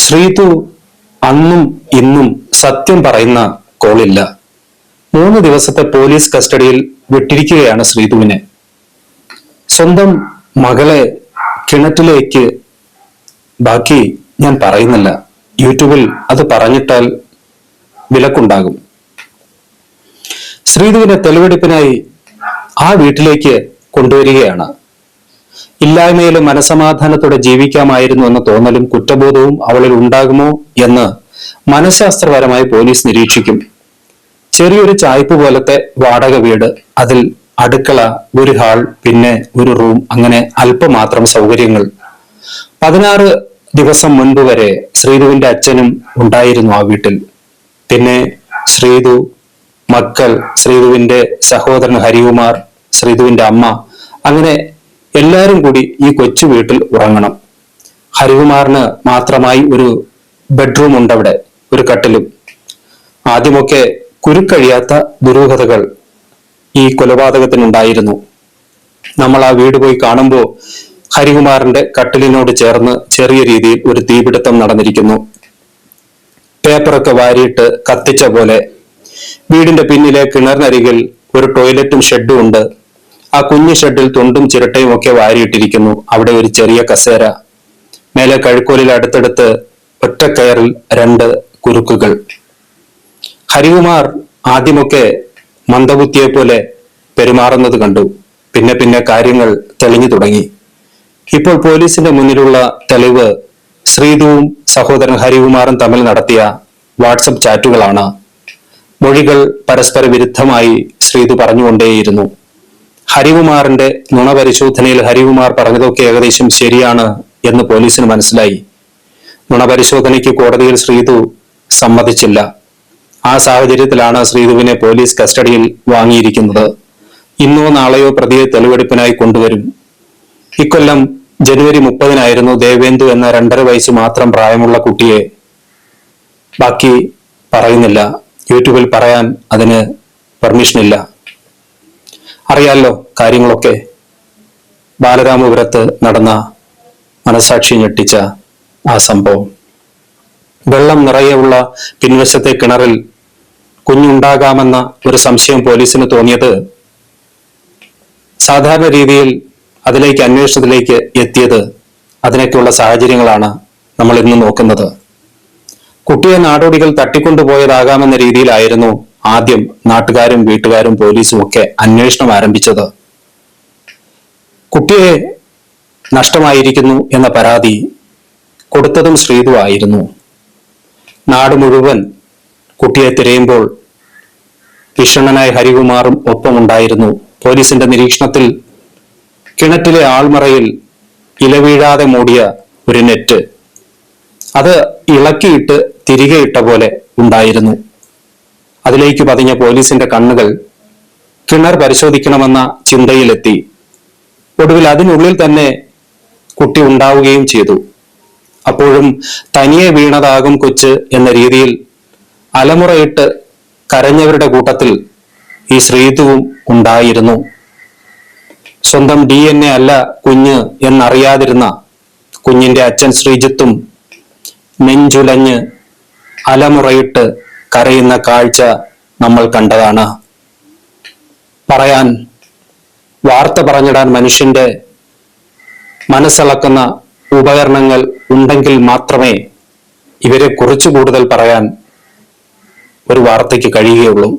ശ്രീതു അന്നും ഇന്നും സത്യം പറയുന്ന കോളില്ല. 3 ദിവസത്തെ പോലീസ് കസ്റ്റഡിയിൽ വിട്ടിരിക്കുകയാണ് ശ്രീതുവിനെ. സ്വന്തം മകളെ കിണറ്റിലേക്ക്, ബാക്കി ഞാൻ പറയുന്നില്ല, യൂട്യൂബിൽ അത് പറഞ്ഞിട്ടാൽ വിലക്കുണ്ടാകും. ശ്രീതുവിനെ തെളിവെടുപ്പിനായി ആ വീട്ടിലേക്ക് കൊണ്ടുവരികയാണ്. ഇല്ലായ്മയിലും മനസമാധാനത്തോടെ ജീവിക്കാമായിരുന്നു എന്ന തോന്നലും കുറ്റബോധവും അവളിൽ ഉണ്ടാകുമോ എന്ന് മനഃശാസ്ത്രപരമായി പോലീസ് നിരീക്ഷിക്കും. ചെറിയൊരു ചായ്പ് പോലത്തെ വാടക വീട്, അതിൽ അടുക്കള, ഒരു ഹാൾ, പിന്നെ ഒരു റൂം, അങ്ങനെ അല്പമാത്രം സൗകര്യങ്ങൾ. 16 ദിവസം മുൻപ് വരെ ശ്രീതുവിന്റെ അച്ഛനും ഉണ്ടായിരുന്നു ആ വീട്ടിൽ. പിന്നെ ശ്രീതു, മക്കൾ, ശ്രീതുവിന്റെ സഹോദരൻ ഹരികുമാർ, ശ്രീതുവിന്റെ അമ്മ, അങ്ങനെ എല്ലാവരും കൂടി ഈ കൊച്ചു വീട്ടിൽ ഉറങ്ങണം. ഹരികുമാറിന് മാത്രമായി ഒരു ബെഡ്റൂം ഉണ്ട് അവിടെ, ഒരു കട്ടിലും. ആദ്യമൊക്കെ കുരുക്കഴിയാത്ത ദുരൂഹതകൾ ഈ കൊലപാതകത്തിനുണ്ടായിരുന്നു. നമ്മൾ ആ വീട് പോയി കാണുമ്പോൾ ഹരികുമാറിന്റെ കട്ടിലിനോട് ചേർന്ന് ചെറിയ രീതിയിൽ ഒരു തീപിടുത്തം നടന്നിരിക്കുന്നു. പേപ്പറൊക്കെ വാരിയിട്ട് കത്തിച്ച പോലെ. വീടിന്റെ പിന്നിലെ കിണറിനരികിൽ ഒരു ടോയ്ലറ്റും ഷെഡും ഉണ്ട്. ആ കുഞ്ഞു ഷെഡിൽ തൊണ്ടും ചിരട്ടയും ഒക്കെ വാരിയിട്ടിരിക്കുന്നു. അവിടെ ഒരു ചെറിയ കസേര, മേലെ കഴുക്കോലിൽ അടുത്തടുത്ത് ഒറ്റക്കയറിൽ 2 കുരുക്കുകൾ. ഹരികുമാർ ആദ്യമൊക്കെ മന്ദബുദ്ധിയെ പോലെ പെരുമാറുന്നത് കണ്ടു. പിന്നെ പിന്നെ കാര്യങ്ങൾ തെളിഞ്ഞു തുടങ്ങി. ഇപ്പോൾ പോലീസിന്റെ മുന്നിലുള്ള തെളിവ് ശ്രീതുവും സഹോദരൻ ഹരികുമാറും തമ്മിൽ നടത്തിയ വാട്സപ്പ് ചാറ്റുകളാണ്. മൊഴികൾ പരസ്പര വിരുദ്ധമായി ശ്രീതു പറഞ്ഞുകൊണ്ടേയിരുന്നു. ഹരികുമാറിന്റെ നുണ പരിശോധനയിൽ ഹരികുമാർ പറഞ്ഞതൊക്കെ ഏകദേശം ശരിയാണ് എന്ന് പോലീസിന് മനസ്സിലായി. നുണ പരിശോധനയ്ക്ക് കോടതിയിൽ ശ്രീതു സമ്മതിച്ചില്ല. ആ സാഹചര്യത്തിലാണ് ശ്രീതുവിനെ പോലീസ് കസ്റ്റഡിയിൽ വാങ്ങിയിരിക്കുന്നത്. ഇന്നോ നാളെയോ പ്രതിയെ തെളിവെടുപ്പിനായി കൊണ്ടുവരും. ഇക്കൊല്ലം ജനുവരി 30-നായിരുന്നു ദേവേന്ദു എന്ന 2.5 വയസ്സ് മാത്രം പ്രായമുള്ള കുട്ടിയെ. ബാക്കി പറയുന്നില്ല, യൂട്യൂബിൽ പറയാൻ അതിന് പെർമിഷൻ ഇല്ല. അറിയാലോ കാര്യങ്ങളൊക്കെ. ബാലരാമപുരത്ത് നടന്ന മനസാക്ഷി ഞെട്ടിച്ച ആ സംഭവം. വെള്ളം നിറയെയുള്ള പിൻവശത്തെ കിണറിൽ കുഞ്ഞുണ്ടാകാമെന്ന ഒരു സംശയം പോലീസിന് തോന്നിയത് സാധാരണ രീതിയിൽ അതിലേക്ക് അന്വേഷണത്തിലേക്ക് എത്തിയത് അതിനൊക്കെയുള്ള സാഹചര്യങ്ങളാണ് നമ്മൾ ഇന്ന് നോക്കുന്നത്. കുട്ടിയെ നാടോടികൾ തട്ടിക്കൊണ്ടുപോയതാകാമെന്ന രീതിയിലായിരുന്നു ആദ്യം നാട്ടുകാരും വീട്ടുകാരും പോലീസും ഒക്കെ അന്വേഷണം ആരംഭിച്ചത്. കുട്ടിയെ നഷ്ടമായിരിക്കുന്നു എന്ന പരാതി കൊടുത്തതും ശ്രീതു ആയിരുന്നു. നാട് മുഴുവൻ കുട്ടിയെ തിരയുമ്പോൾ വിഷണ്ണനായ ഹരികുമാറും ഒപ്പമുണ്ടായിരുന്നു. പോലീസിന്റെ നിരീക്ഷണത്തിൽ കിണറ്റിലെ ആൾമറയിൽ ഇലവീഴാതെ മൂടിയ ഒരു നെറ്റ്, അത് ഇളക്കിയിട്ട് തിരികെ ഇട്ട പോലെ ഉണ്ടായിരുന്നു. അതിലേക്ക് പതിഞ്ഞ പോലീസിന്റെ കണ്ണുകൾ കിണർ പരിശോധിക്കണമെന്ന ചിന്തയിലെത്തി. ഒടുവിൽ അതിനുള്ളിൽ തന്നെ കുട്ടി ഉണ്ടാവുകയും ചെയ്തു. അപ്പോഴും തനിയെ വീണതാകും കൊച്ച് എന്ന രീതിയിൽ അലമുറയിട്ട് കരഞ്ഞവരുടെ കൂട്ടത്തിൽ ഈ ശ്രീതുവും ഉണ്ടായിരുന്നു. സ്വന്തം DNA അല്ല കുഞ്ഞ് എന്നറിയാതിരുന്ന കുഞ്ഞിന്റെ അച്ഛൻ ശ്രീജിത്തും നെഞ്ചുലഞ്ഞ് അലമുറയിട്ട് കരയുന്ന കാഴ്ച നമ്മൾ കണ്ടതാണ്. പറയാൻ, വാർത്ത പറഞ്ഞിടാൻ മനുഷ്യന്റെ മനസ്സിളക്കുന്ന ഉപകരണങ്ങൾ ഉണ്ടെങ്കിൽ മാത്രമേ ഇവരെ കുറിച്ച് കൂടുതൽ പറയാൻ ഒരു വാർത്തയ്ക്ക് കഴിയുകയുള്ളൂ.